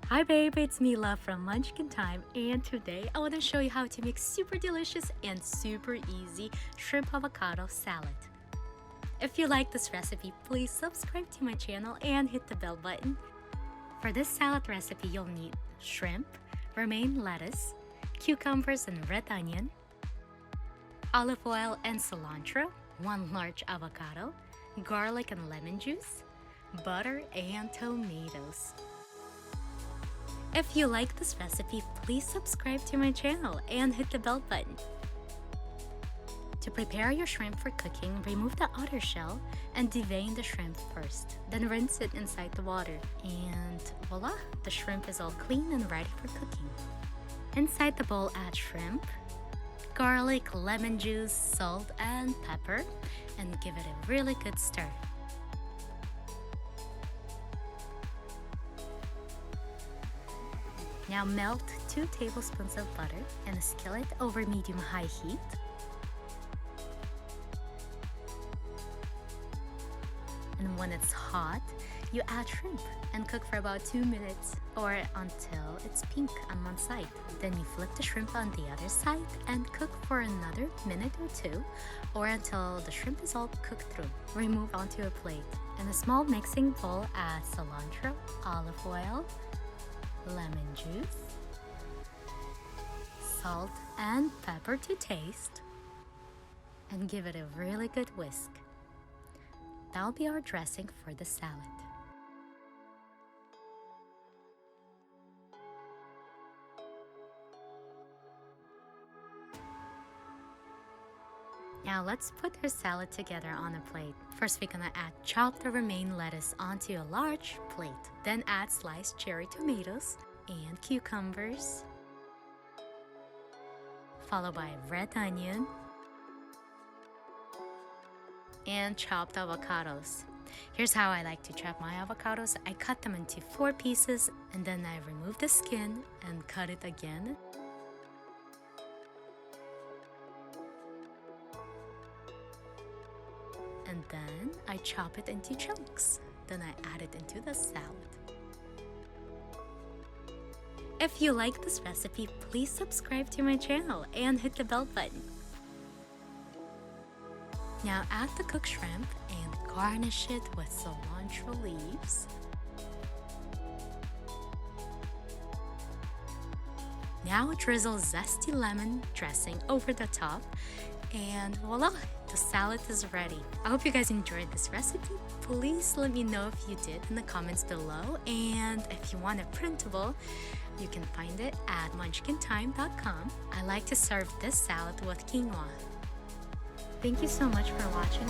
Hi babe, it's me Love from Munchkin Time, and today I want to show you how to make super delicious and super easy shrimp avocado salad. If you like this recipe, please subscribe to my channel and hit the bell button. For this salad recipe, you'll need shrimp, romaine lettuce, cucumbers and red onion, olive oil and cilantro, 1 large avocado, garlic and lemon juice, butter and tomatoes. If you like this recipe, please subscribe to my channel and hit the bell button. To prepare your shrimp for cooking, remove the outer shell and devein the shrimp first. Then rinse it inside the water. And voila! The shrimp is all clean and ready for cooking. Inside the bowl, add shrimp, garlic, lemon juice, salt, and pepper, and give it a really good stir. Now melt 2 tablespoons of butter in a skillet over medium-high heat. And when it's hot, you add shrimp and cook for about 2 minutes or until it's pink on one side. Then you flip the shrimp on the other side and cook for another minute or 2 or until the shrimp is all cooked through. Remove onto a plate. In a small mixing bowl, add cilantro, olive oil, lemon juice, salt and pepper to taste, and give it a really good whisk. That'll be our dressing for the salad. Now let's put our salad together on a plate. First, we're gonna add chopped romaine lettuce onto a large plate. Then add sliced cherry tomatoes and cucumbers, followed by red onion and chopped avocados. Here's how I like to chop my avocados. I cut them into 4 pieces and then I remove the skin and cut it again. And then I chop it into chunks. Then I add it into the salad. If you like this recipe, please subscribe to my channel and hit the bell button. Now add the cooked shrimp and garnish it with cilantro leaves. Now drizzle zesty lemon dressing over the top and voila! The salad is ready. I hope you guys enjoyed this recipe. Please let me know if you did in the comments below, and if you want a printable, you can find it at munchkintime.com. I like to serve this salad with quinoa. Thank you so much for watching.